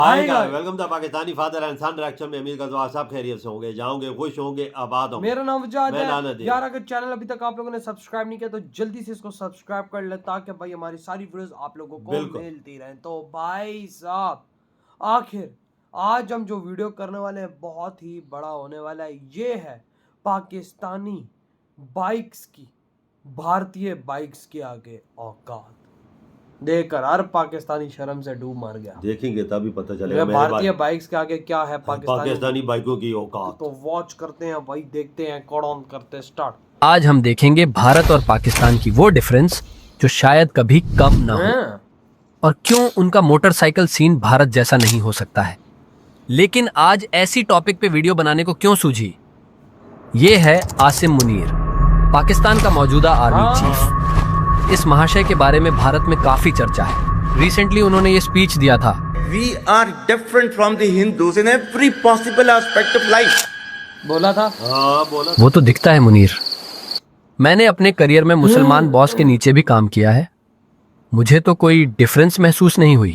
Hi guys, welcome to Pakistani father and son reaction में। उम्मीद करता हूं आप सब खैरियत से होंगे, जाओगे, खुश होंगे, आबाद होंगे। मेरा नाम वजाद है यार। अगर यार चैनल अभी तक आप लोगों ने सब्सक्राइब नहीं किया तो जल्दी से इसको सब्सक्राइब कर ले ताकि भाई हमारी सारी वीडियोस आप लोगों को बिल्कुल। मिलती रहें। तो भाई साहब, आखिर आज हम जो वीडियो करने वाले हैं बहुत ही बड़ा होने वाला है। ये है पाकिस्तानी बाइक्स की, भारतीय बाइक्स के आगे औकात। देखकर हर पाकिस्तानी शर्म से डूब मर गया। देखेंगे तभी पता चलेगा मेरे भारतीय बाइक्स के आगे क्या है पाकिस्तानी बाइकों की औकात। तो वॉच करते हैं भाई, देखते हैं, कौन ऑन करते हैं, स्टार्ट। आज हम देखेंगे भारत और पाकिस्तान की वो डिफरेंस जो शायद कभी कम ना हो, और क्यों उनका मोटरसाइकिल सीन भारत जैसा नहीं हो सकता है। लेकिन आज ऐसी टॉपिक पे वीडियो बनाने को क्यों सूझी? ये है आसिम मुनीर, पाकिस्तान का मौजूदा आर्मी चीफ। इस महाशय के बारे में भारत में काफी चर्चा है। रिसेंटली उन्होंने ये स्पीच दिया था, We are different from the Hindus in every possible aspect of life. बोला था। हाँ बोला। वो तो दिखता है मुनीर। मैंने अपने करियर में मुसलमान बॉस के नीचे भी काम किया है, मुझे तो कोई डिफरेंस महसूस नहीं हुई।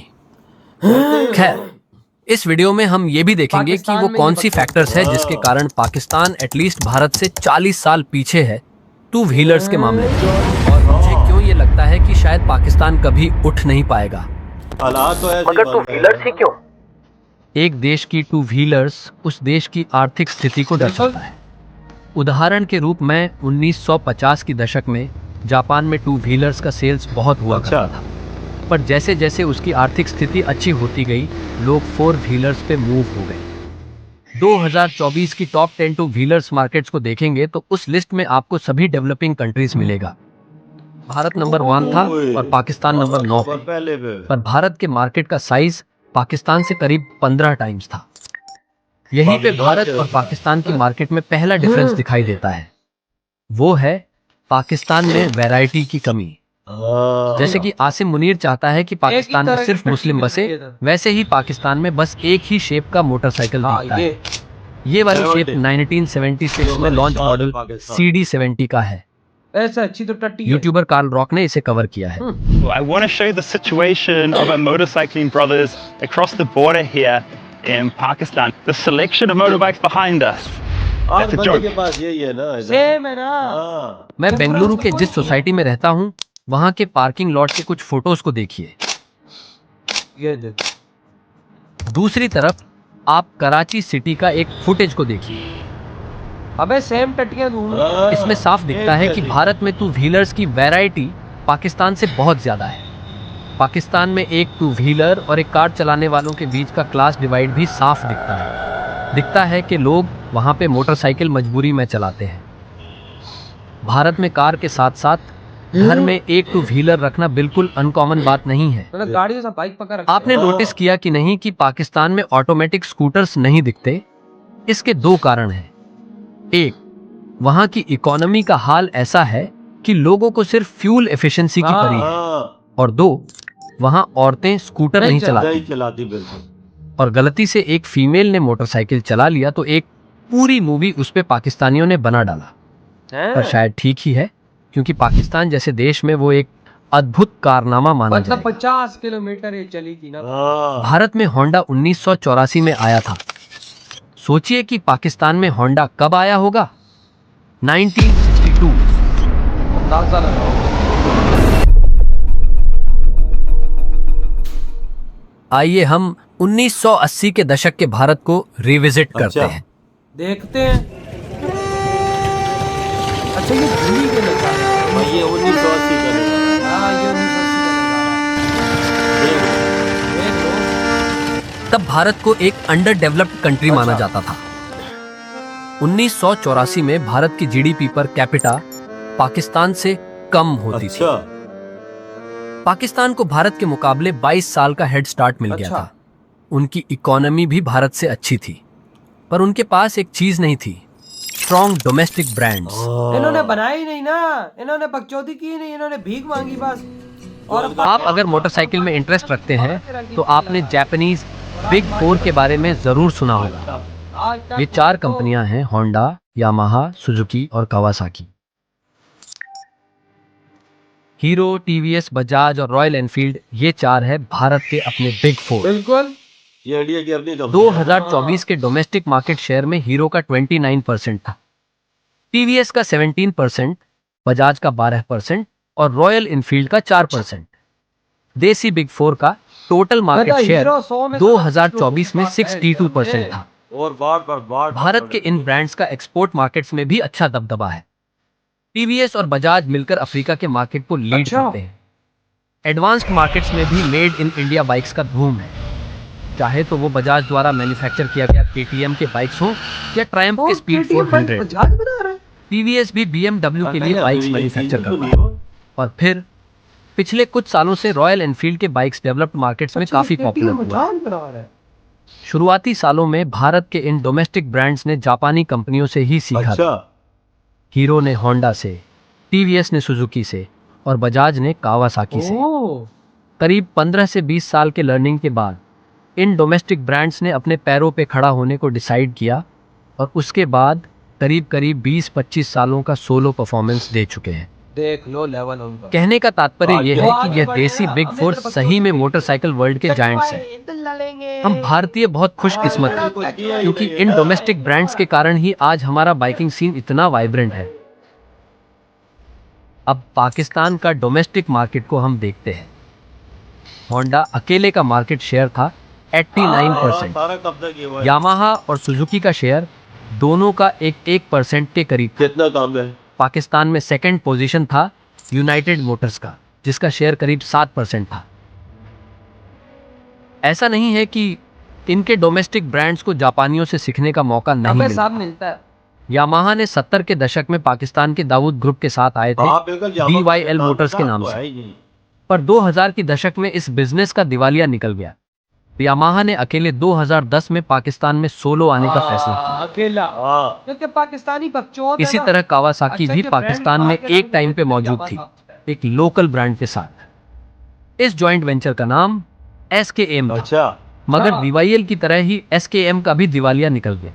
खैर, इस वीडियो में हम ये भी देखेंगे कि वो कौन सी फैक्टर्स है जिसके कारण पाकिस्तान एटलीस्ट भारत से 40 साल पीछे है टू व्हीलर्स के मामले में, और मुझे क्यों ये लगता है कि शायद पाकिस्तान कभी उठ नहीं पाएगा। हालात तो ऐसे मगर टू व्हीलर्स ही क्यों? एक देश की टू व्हीलर्स उस देश की आर्थिक स्थिति को दर्शाता है। उदाहरण के रूप में 1950 की दशक में जापान में टू व्हीलर्स का सेल्स बहुत हुआ करता था, पर जैसे जैसे उसकी आर्थिक स्थिति अच्छी होती गई, लोग फोर व्हीलर्स पे मूव हो गए। 2024 की टॉप 10 टू व्हीलर्स मार्केट्स को देखेंगे तो उस लिस्ट में आपको सभी डेवलपिंग कंट्रीज मिलेगा। भारत नंबर 1 था और पाकिस्तान नंबर 9 पर भारत के मार्केट का साइज पाकिस्तान से करीब 15 टाइम्स था। यहीं पे भारत और पाकिस्तान की मार्केट में पहला डिफरेंस दिखाई देता है, वो है पाकिस्तान में वैरायटी की कमी। जैसे कि आसिम मुनीर चाहता है कि पाकिस्तान में सिर्फ मुस्लिम बसे, वैसे ही पाकिस्तान में बस एक ही शेप का मोटरसाइकिल दिखता है। ये वाली शेप 1976 में लॉन्च मॉडल CD70 का है। ऐसा अच्छी तो टट्टी है। यूट्यूबर कार्ल रॉक ने इसे कवर किया है। I want to show the situation of our motorcycling brothers across the border here in Pakistan. The selection of motorbikes behind us. आज That's a बंदे joke. के पास यही है ना। सेम है ना। हाँ। मैं बेंगलुरु के जिस सोसाइटी में रहता हूँ, वहाँ के पार्किंग लॉट के कुछ फोटोज को देखिए। ये देख। दूसरी तरफ आप कराची सिटी का एक फुटेज को देखिए। अबे सेम टट्टियां ढूंढ। इसमें साफ दिखता है कि भारत में टू व्हीलर्स की वैरायटी पाकिस्तान से बहुत ज्यादा है। पाकिस्तान में एक टू व्हीलर और एक कार चलाने वालों के बीच का क्लास डिवाइड भी साफ दिखता है। दिखता है कि लोग वहाँ पे मोटरसाइकिल मजबूरी में चलाते हैं। भारत में कार के साथ साथ घर में एक टू व्हीलर रखना बिल्कुल अनकॉमन बात नहीं है। मतलब गाड़ी जैसा बाइक पकड़ रखा है। आपने नोटिस किया कि नहीं कि पाकिस्तान में ऑटोमेटिक स्कूटर्स नहीं दिखते? इसके दो कारण हैं। एक, वहां की इकोनॉमी का हाल ऐसा है कि लोगों को सिर्फ फ्यूल एफिशिएंसी की पड़ी है, और दो, वहां औरतें स्कूटर नहीं चलाती। बिल्कुल। और गलती से एक फीमेल ने मोटरसाइकिल चला लिया तो एक पूरी मूवी उस पे पाकिस्तानियों ने बना डाला। पर शायद ठीक ही है, क्योंकि पाकिस्तान जैसे देश में वो एक अद्भुत कारनामा माना मतलब जाएगा। 50 किलोमीटर ये चली थी ना। भारत में होंडा 1984 में आया था। सोचिए कि पाकिस्तान में होंडा कब आया होगा? 1962। अंदाजा लगाओ। आइए हम 1980 के दशक के भारत को रिविजिट करते हैं। देखते हैं। अच्छा, ये दिल्ली के नज़ारे हैं। ये 1980 का नज़ारा हाँ, ये 1980 का नज़ारा है। देख लो। तब भारत को एक अंडर डेवलप्ड कंट्री माना जाता था। 1984 में भारत की जीडीपी पर कैपिटा पाकिस्तान से कम होती थी। पाकिस्तान को भारत के मुकाबले 22 साल का हेड स्टार्ट मिल गया था। उनकी इकोनॉमी भी भारत से अच्छी थी, पर उनके पास एक चीज नहीं थी, स्ट्रॉन्ग डोमेस्टिक ब्रांड्स। इन्होंने बनाई नहीं ना, इन्होंने बकचोदी की नहीं, इन्होंने भीख मांगी बस। और आप अगर मोटरसाइकिल में इंटरेस्ट रखते हैं तो आपने जापानीज बिग फोर के बारे में जरूर सुना होगा। ये 4 कंपनियां हैं, होंडा, यामाहा, सुजुकी और कावासाकी। हीरो, टीवीएस, बजाज और रॉयल एनफील्ड, ये 4 है भारत के अपने बिग फोर। बिल्कुल। ये इंडिया की अपनी कंपनी 2024 के डोमेस्टिक मार्केट शेयर में हीरो का 29% था, टीवीएस का 17%, बजाज का 12% और रॉयल इनफील्ड का 4%। देसी बिग फोर का टोटल मार्केट शेयर 2024 में 62% था। और बार भारत के इन ब्रांड्स का एक्सपोर्ट मार्केट्स में भी अच्छा दबदबा है। टीवीएस और बजाज मिलकर अफ्रीका के मार्केट को लीड करते हैं। एडवांस्ड मार्केट्स में भी मेड इन इंडिया बाइक्स का धूम है, चाहे तो वो बजाज द्वारा मैन्युफैक्चर किया गया केटीएम के बाइक्स हो या ट्रायम्फ के स्पीड 400। टीवीएस भी बीएमडब्ल्यू के लिए बाइक्स मैन्युफैक्चर करता है और फिर पिछले कुछ सालों से रॉयल एनफील्ड के बाइक्स डेवलप्ड मार्केट्स में काफी पॉपुलर हुआ। शुरुआती सालों में भारत के इन डोमेस्टिक ब्रांड्स ने जापानी कंपनियों से ही सीखा था। हीरो ने होंडा से, टीवीएस ने सुजुकी से और बजाज ने कावासाकी से। करीब 15 से 20 साल के लर्निंग के बाद इन डोमेस्टिक ब्रांड्स ने अपने पैरों पे खड़ा होने को डिसाइड किया और उसके बाद करीब 20-25 सालों का सोलो परफॉर्मेंस दे चुके हैं। देख लो लेवल उनका। कहने का तात्पर्य यह है कि यह देसी बिग फोर सही में मोटरसाइकिल वर्ल्ड के जायंट्स हैं। हम भारतीय बहुत खुशकिस्मत हैं क्योंकि इन डोमेस्टिक ब्रांड्स के कारण ही आज हमारा बाइकिंग सीन इतना वाइब्रेंट है। अब पाकिस्तान का डोमेस्टिक मार्केट को हम देखते हैं। होंडा अकेले का मार्केट शेयर था 89%। यामाहा और सुजुकी का शेयर दोनों का 1% के करीब। कितना काम है? पाकिस्तान में सेकंड पोजीशन था यूनाइटेड मोटर्स का, जिसका शेयर करीब 7% था। ऐसा नहीं है कि इनके डोमेस्टिक ब्रांड्स को जापानियों से सीखने का मौका नहीं मिलता है। यामाहा ने 70 के दशक में पाकिस्तान के दाऊद ग्रुप के साथ आए थे BYL मोटर्स के नाम से, पर 2000 की दशक में इस बिजनेस का दिवालिया निकल गया। यामाहा ने अकेले 2010 में पाकिस्तान में सोलो आने का फैसला किया। अकेला क्योंकि पाकिस्तानी बकचोद इसी तरह कावासाकी भी पाकिस्तान में एक टाइम पे मौजूद थी, एक लोकल ब्रांड के साथ। इस जॉइंट वेंचर का नाम SKM था। अच्छा, मगर BYL की तरह ही SKM का भी दिवालिया निकल गया।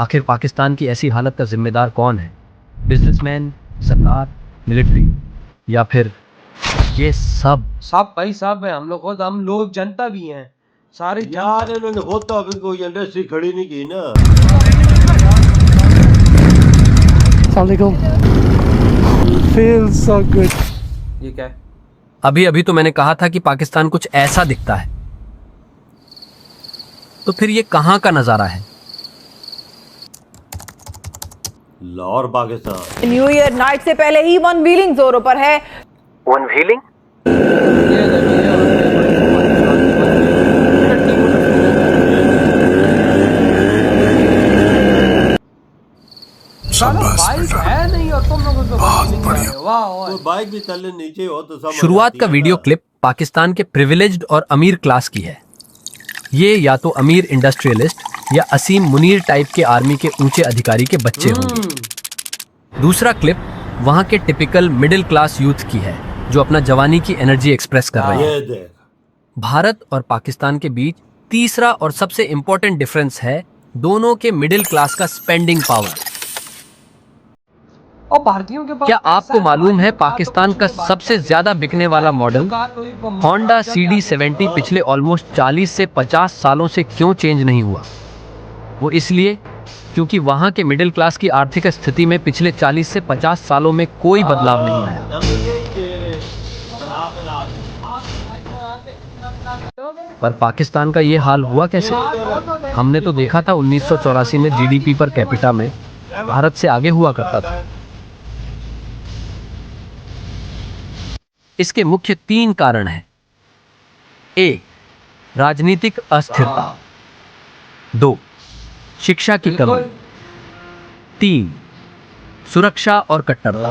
आखिर पाकिस्तान की ऐसी हालत का जिम्मेदार कौन है? बिजनेसमैन, सरकार, मिलिट्री या फिर ये सब भाई साहब है। हम लोग जनता भी हैं सारे। यार इन्होंने खुद तो अभी कोई इंडस्ट्री खड़ी नहीं की ना। Feels so good। ये क्या है? अभी तो मैंने कहा था कि पाकिस्तान कुछ ऐसा दिखता है, तो फिर ये कहां का नजारा है? Lahore Pakistan. New year night से पहले ही अनवीलिंग जोरों पर है। अनवीलिंग? बाइक है नहीं और तुम लोग उसको वाह। तो बाइक भी तले नीचे हो तो सब शुरुआत का वीडियो क्लिप पाकिस्तान के प्रिविलेज्ड और अमीर क्लास की है। ये या तो अमीर इंडस्ट्रियलिस्ट या असीम मुनीर टाइप के आर्मी के ऊंचे अधिकारी के बच्चे होंगे। दूसरा क्लिप वहां के टिपिकल मिडिल क्लास यूथ की है जो अपना जवानी की एनर्जी एक्सप्रेस कर रहे हैं। भारत और पाकिस्तान के बीच तीसरा और सबसे इंपॉर्टेंट डिफरेंस है दोनों के मिडिल क्लास का स्पेंडिंग पावर। और भारतीयों के पास क्या आपको मालूम है पाकिस्तान का सबसे ज्यादा बिकने वाला मॉडल होंडा CD70 पिछले ऑलमोस्ट 40 से 50 सालों से क्यों चेंज नहीं हुआ? वो इसलिए क्योंकि वहां के मिडिल क्लास की आर्थिक स्थिति में पिछले 40 से 50 सालों में कोई बदलाव नहीं आया। पर पाकिस्तान का ये हाल हुआ कैसे? हमने तो देखा था 1984 में GDP पर कैपिटा में भारत से आगे हुआ करता था। इसके मुख्य 3 कारण हैं। 1. राजनीतिक अस्थिरता। 2. शिक्षा की कमी। 3. सुरक्षा और कट्टरता।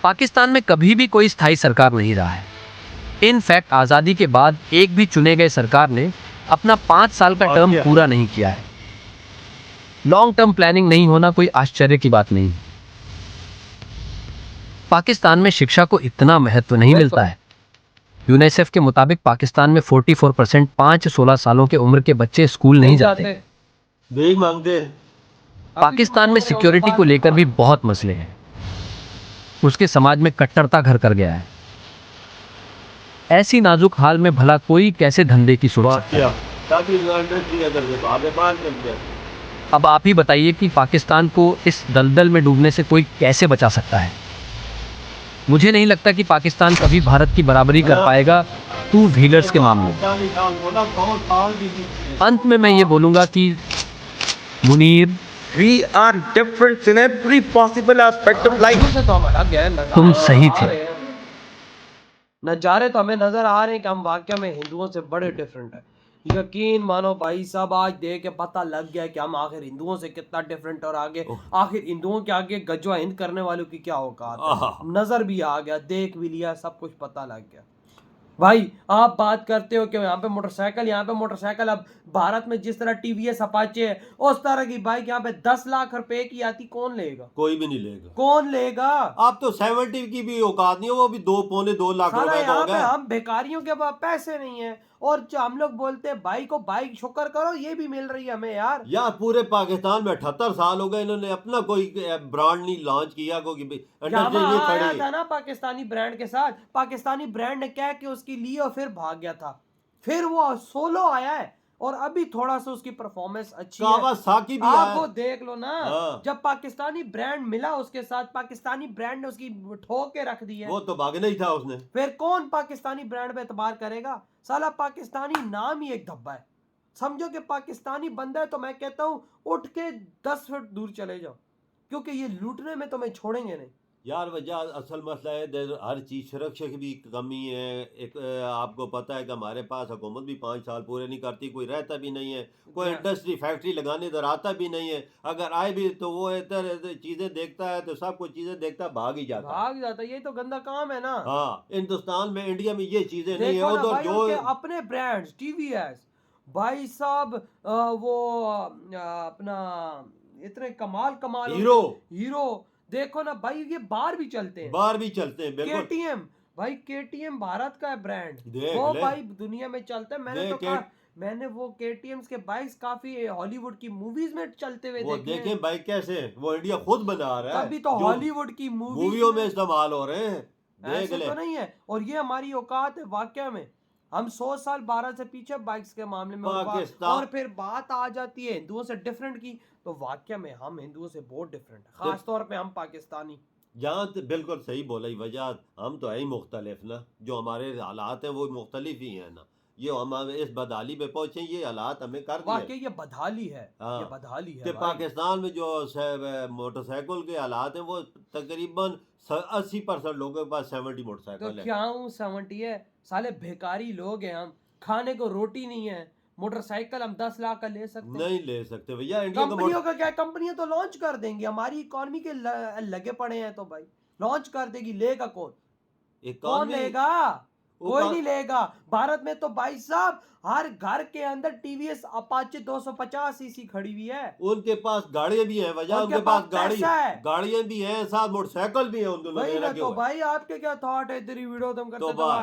पाकिस्तान में कभी भी कोई स्थायी सरकार नहीं रहा है। इनफैक्ट आज़ादी के बाद एक भी चुने गए सरकार ने अपना 5 साल का टर्म पूरा नहीं किया है। लॉन्ग टर्म प्लानिंग नहीं होना कोई आश्चर्य की बात नहीं। पाकिस्तान में शिक्षा को इतना महत्व नहीं मिलता है। यूनिसेफ के मुताबिक पाकिस्तान में 44% 5-16 सालों के उम्र के बच्चे स्कूल नहीं जाते। भीख मांगते। पाकिस्तान में सिक्योरिटी को लेकर भी बहुत मसले हैं। उसके समाज में कट्टरता घर कर गया है। ऐसी नाजुक हाल में भला कोई कैसे धंधे की सोच सकता है? ताकि इंडस्ट्री अगर देखो आगे बात करते हैं। अब आप ही बताइए कि पाकिस्तान को इस दलदल में डूबने से कोई कैसे बचा सकता है? मुझे नहीं लगता कि पाकिस्तान कभी भारत की बराबरी कर पाएगा टू व्हीलर्स के मामले में। अंत में मैं ये बोलूँगा कि Munir, We are different in every possible aspect of life. से तो हम अलग है, तुम सही थे। नज़ारे तो हमें नजर आ रहे हैं कि हम वाकई में हिंदुओं से बड़े डिफरेंट है। यकीन मानो भाई साहब, आज देख के पता लग गया कि हम आखिर हिंदुओं से कितना डिफरेंट और आगे आखिर हिंदुओं के आगे गजवा हिंद करने वालों की क्या औकात है। नजर भी आ गया, देख भी लिया, सब कुछ पता लग गया। भाई आप बात करते हो कि यहाँ पे मोटरसाइकिल अब भारत में जिस तरह टीवीएस अपाचे है उस तरह की बाइक यहाँ पे 10 लाख रुपए की आती, कौन लेगा? कोई भी नहीं लेगा। कौन लेगा? आप तो 70 की भी औकात नहीं है, वो भी 2-2.25 लाख साला रुपए का यहाँ हो पे गया। हम भिखारियों के पास पैसे नहीं है और जो हम लोग बोलते हैं भाई को बाइक शुक्र करो ये भी मिल रही है हमें यार। यार पूरे पाकिस्तान में 78 साल हो गए, इन्होंने अपना कोई ब्रांड नहीं लॉन्च किया, कोई इंडस्ट्री यामा नहीं आया खड़ी। था ना पाकिस्तानी ब्रांड के साथ, पाकिस्तानी ब्रांड ने क्या कि उसकी ली और फिर भाग गया था, फिर वो सोलो आया है और अभी थोड़ा सा उसकी परफॉर्मेंस अच्छी है। कावासाकी भी आप आया। वो देख लो ना, हाँ। जब पाकिस्तानी ब्रांड मिला उसके साथ, पाकिस्तानी ब्रांड ने उसकी ठोक के रख दी है। वो तो भागना ही था उसने। फिर कौन पाकिस्तानी ब्रांड पे एतबार करेगा? साला पाकिस्तानी नाम ही एक धब्बा है। समझो कि पाकिस्तानी बंदा है तो मैं कहता हूँ उठ के 10 फुट दूर चले जाओ, क्योंकि ये लूटने में तुम्हें छोड़ेंगे नहीं। यार वजह असल मसला है हर चीज़ सुरक्षा की भी कमी है। एक आपको पता है कि हमारे पास हुकूमत भी 5 साल पूरे नहीं करती, कोई रहता भी नहीं है, कोई इंडस्ट्री फैक्ट्री लगाने इधर आता भी नहीं है। अगर आए भी तो वो इधर चीज़ें देखता है तो सब कुछ चीज़ें देखता भाग ही जाता है। भाग जाता है, ये तो गंदा काम है ना। हाँ, हिंदुस्तान में इंडिया में ये चीज़ें नहीं है। देखो ना उधर भाई जो उनके अपने ब्रांड्स टीवीएस भाई साहब, वो अपना इतने कमाल हीरो देखो ना भाई, ये बाहर भी चलते हैं, बाहर भी चलते हैं। बिल्कुल केटीएम भाई, केटीएम भारत का है ब्रांड, देख वो ले। भाई दुनिया में चलता है। मैंने देख तो कहा, मैंने वो केटीएम्स के बाइक्स काफी हॉलीवुड की मूवीज में चलते हुए वो देखे हैं। देखें बाइक कैसे वो इंडिया खुद बना रहा है, तभी तो जो हॉलीवुड की मूवियों में इस्तेमाल हो रहे हैं। देख ऐसे ले। तो नहीं है। और ये हमारी औकात है वाकया में, हम 100 साल 12 से पीछे बाइक्स के मामले में पाकिस्तान- और फिर बात आ जाती है हिंदुओं से डिफरेंट की, तो वाकया में हम हिंदुओं से बहुत डिफरेंट है, खास तौर पे हम पाकिस्तानी। जहाँ बिल्कुल सही बोला ही वजह, हम तो है ही मुख्तलिफ ना, जो हमारे हालात हैं वो मुख्तलिफ ही हैं ना। ये हम इस बदहाली पे पहुंचे, ये हालात हमें कर वाकई दिए। ये बदहाली है, हाँ। ये बदहाली है कि भाई। पाकिस्तान में जो मोटरसाइकिल के हालात हैं वो तकरीबन 80% लोगों के पास 70 तो मोटरसाइकिल है। क्या हूँ 70 है, साले भिखारी लोग हैं हम, खाने को रोटी नहीं है, मोटरसाइकिल हम 10 लाख का ले सकते हैं? नहीं ले सकते भैया। इंडिया कंपनियों का क्या, कंपनियां तो लॉन्च कर देंगी, हमारी इकोनॉमी के लगे पड़े हैं तो भाई लॉन्च कर देगी, लेगा कौन? कौन इकॉनमी लेगा? कोई नहीं लेगा। भारत में तो भाई साहब हर घर के अंदर टीवीएस अपाचे 250 सीसी खड़ी हुई है। उनके पास गाड़ियां भी हैं वजह, उनके उनके पास पास पैसा है। गाड़ियां भी हैं, साथ मोटरसाइकिल भी हैं उन दोनों वही ना, के तो ऊपर। भाई आपके क्या थॉट है? तेरी वीडियो तुम करते तो दबा